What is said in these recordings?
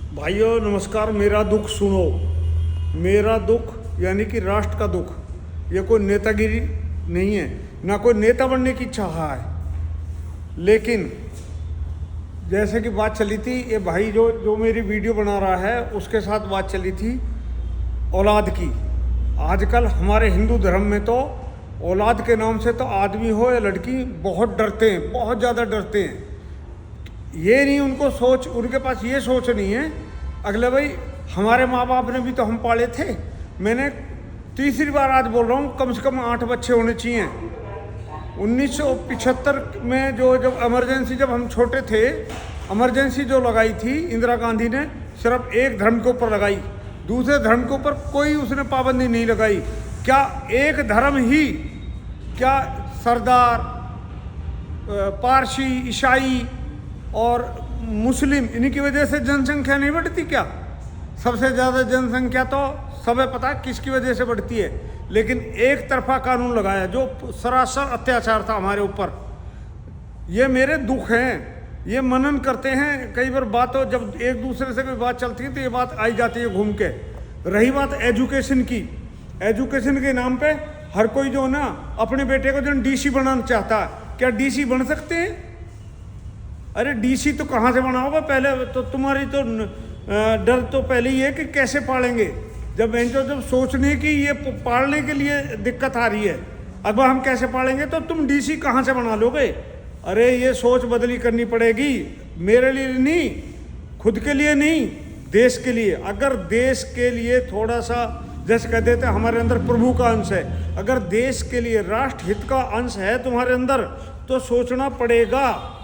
भाइयों नमस्कार। मेरा दुख सुनो। मेरा दुख यानी कि राष्ट्र का दुख। ये कोई नेतागिरी नहीं है, ना कोई नेता बनने की चाह है। लेकिन जैसे कि बात चली थी, ये भाई जो मेरी वीडियो बना रहा है उसके साथ बात चली थी औलाद की। आजकल हमारे हिंदू धर्म में तो औलाद के नाम से तो आदमी हो या लड़की बहुत डरते हैं, बहुत ज़्यादा डरते हैं। ये नहीं उनको सोच, उनके पास ये सोच नहीं है अगले भाई हमारे माँ बाप ने भी तो हम पाले थे। मैंने तीसरी बार आज बोल रहा हूँ, कम से कम 8 बच्चे होने चाहिए। 1975 में जब इमरजेंसी, जब हम छोटे थे, इमरजेंसी जो लगाई थी इंदिरा गांधी ने, सिर्फ एक धर्म के ऊपर लगाई, दूसरे धर्म के ऊपर कोई उसने पाबंदी नहीं लगाई। क्या एक धर्म ही, क्या सरदार, पारसी, ईसाई और मुस्लिम, इन्हीं की वजह से जनसंख्या नहीं बढ़ती क्या? सबसे ज़्यादा जनसंख्या तो सबे पता किसकी वजह से बढ़ती है। लेकिन एक तरफा कानून लगाया जो सरासर अत्याचार था हमारे ऊपर। ये मेरे दुख हैं, ये मनन करते हैं। कई बार बातों, जब एक दूसरे से कोई बात चलती है तो ये बात आई जाती है घूम के। रही बात एजुकेशन की, एजुकेशन के नाम पे हर कोई जो ना अपने बेटे को जो डीसी बनाना चाहता है। क्या डीसी बन सकते हैं? अरे डीसी तो कहाँ से बनाओगे? पहले तो तुम्हारी तो डर तो पहले ही है कि कैसे पालेंगे। जब सोचने की, ये पालने के लिए दिक्कत आ रही है, अब हम कैसे पालेंगे, तो तुम डीसी कहाँ से बना लोगे? अरे ये सोच बदली करनी पड़ेगी। मेरे लिए नहीं, खुद के लिए नहीं, देश के लिए। अगर देश के लिए थोड़ा सा, जैसे कह देते हमारे अंदर प्रभु का अंश है, अगर देश के लिए राष्ट्र हित का अंश है तुम्हारे अंदर, तो सोचना पड़ेगा।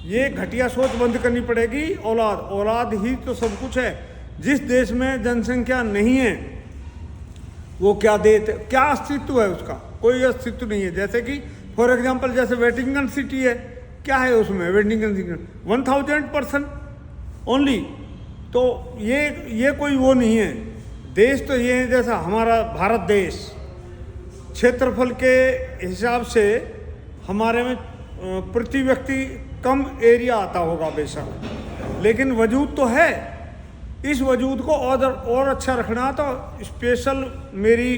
ये घटिया सोच बंद करनी पड़ेगी। औलाद ही तो सब कुछ है। जिस देश में जनसंख्या नहीं है वो क्या देते, क्या अस्तित्व है उसका? कोई अस्तित्व नहीं है। जैसे कि फॉर एग्जांपल, जैसे वेटिंगटन सिटी है, क्या है उसमें? वेटिंगटन सिटी 1000 पर्सन ओनली। तो ये कोई वो नहीं है। देश तो ये है, जैसा हमारा भारत देश क्षेत्रफल के हिसाब से हमारे में प्रति व्यक्ति कम एरिया आता होगा बेशक, लेकिन वजूद तो है। इस वजूद को और अच्छा रखना, तो स्पेशल मेरी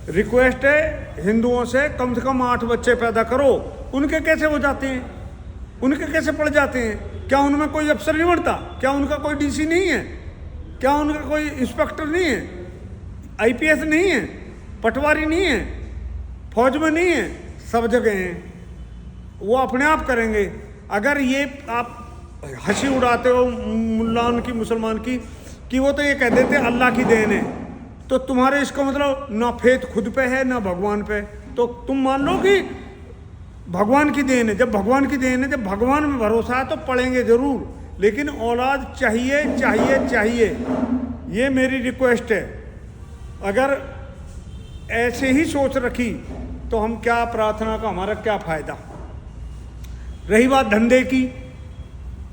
रिक्वेस्ट है हिंदुओं से कम 8 बच्चे पैदा करो। उनके कैसे हो जाते हैं? उनके कैसे पड़ जाते हैं? क्या उनमें कोई अफसर नहीं बनता? क्या उनका कोई डीसी नहीं है? क्या उनका कोई इंस्पेक्टर नहीं है? आईपीएस नहीं है? पटवारी नहीं है? फौज में नहीं है? सब जगह हैं। वो अपने आप करेंगे। अगर ये आप हंसी उड़ाते हो मुल्लान की, मुसलमान की, कि वो तो ये कह देते अल्लाह की देन है, तो तुम्हारे इसका मतलब ना फेथ खुद पे है ना भगवान पे। तो तुम मान लो कि भगवान की देन है। जब भगवान की देन है, जब भगवान में भरोसा है, तो पढ़ेंगे जरूर। लेकिन औलाद चाहिए चाहिए चाहिए, ये मेरी रिक्वेस्ट है। अगर ऐसे ही सोच रखी तो हम क्या प्रार्थना का, हमारा क्या फायदा? रही बात धंधे की,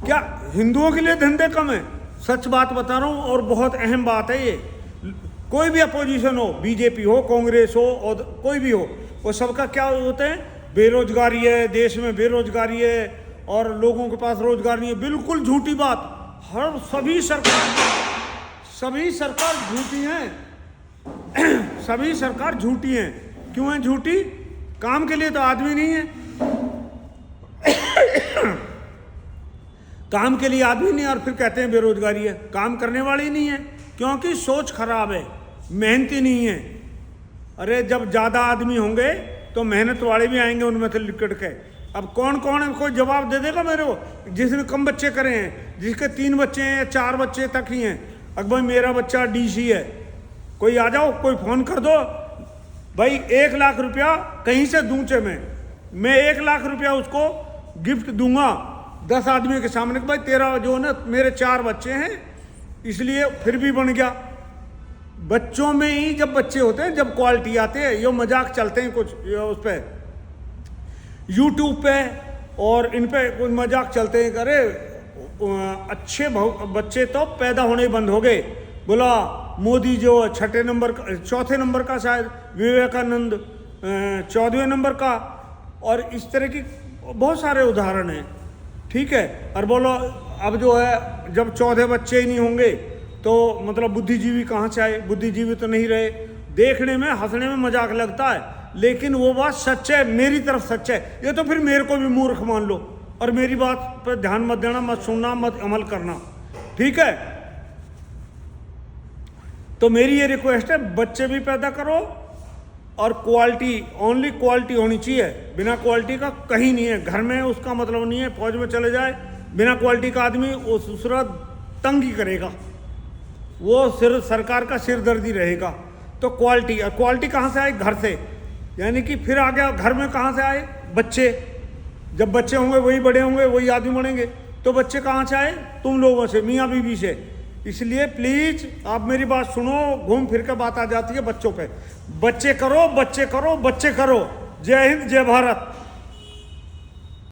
क्या हिंदुओं के लिए धंधे कम है? सच बात बता रहा हूँ, और बहुत अहम बात है ये। कोई भी अपोजिशन हो, बीजेपी हो, कांग्रेस हो, और कोई भी हो, वो सबका क्या होता है? बेरोजगारी है, देश में बेरोजगारी है और लोगों के पास रोजगार नहीं है। बिल्कुल झूठी बात। सभी सरकार झूठी हैं। सभी सरकार झूठी हैं। क्यों है झूठी? काम के लिए तो आदमी नहीं है। काम के लिए आदमी नहीं, और फिर कहते हैं बेरोजगारी है। काम करने वाले ही नहीं है, क्योंकि सोच खराब है, मेहनती नहीं है। अरे जब ज़्यादा आदमी होंगे तो मेहनत वाले भी आएंगे उनमें से लिकट के। अब कौन है, कोई जवाब दे देगा मेरे को? जिसने कम बच्चे करे हैं, जिसके 3 बच्चे हैं या 4 बच्चे तक ही हैं, अब भाई मेरा बच्चा डीसी है, कोई आ जाओ, कोई फ़ोन कर दो भाई, 1 लाख रुपया कहीं से दूंचे मैं 1 लाख रुपया उसको गिफ्ट दूंगा 10 आदमी के सामने कि भाई तेरा जो ना, मेरे 4 बच्चे हैं, इसलिए फिर भी बन गया। बच्चों में ही जब बच्चे होते हैं, जब क्वालिटी आते हैं, ये मजाक चलते हैं कुछ उस पर यूट्यूब पे, और इन पे कुछ मजाक चलते हैं, अरे अच्छे बच्चे तो पैदा होने ही बंद हो गए। बोला मोदी जो 6 नंबर का, 4थे नंबर का शायद, विवेकानंद 14वें नंबर का, और इस तरह की बहुत सारे उदाहरण हैं। ठीक है। और बोलो अब जो है जब 14 बच्चे ही नहीं होंगे तो मतलब बुद्धिजीवी कहाँ से आए? बुद्धिजीवी तो नहीं रहे। देखने में हंसने में मजाक लगता है, लेकिन वो बात सच है, मेरी तरफ सच है। ये तो फिर मेरे को भी मूर्ख मान लो और मेरी बात पर ध्यान मत देना, मत सुनना, मत अमल करना, ठीक है? तो मेरी ये रिक्वेस्ट है, बच्चे भी पैदा करो और क्वालिटी, ओनली क्वालिटी होनी चाहिए। बिना क्वालिटी का कहीं नहीं है। घर में उसका मतलब नहीं है, फौज में चले जाए बिना क्वालिटी का आदमी वो दूसरा तंगी करेगा, वो सिर्फ सरकार का सिरदर्दी रहेगा। तो क्वालिटी, और क्वालिटी कहाँ से आए? घर से। यानी कि फिर आ गया घर में कहाँ से आए? बच्चे। जब बच्चे होंगे वही बड़े होंगे, वही आदमी बनेंगे। तो बच्चे कहाँ से आए? तुम लोगों से, मियाँ बीवी से। इसलिए प्लीज आप मेरी बात सुनो, घूम फिर के बात आ जाती है बच्चों पे। बच्चे करो, बच्चे करो, बच्चे करो। जय हिंद, जय भारत।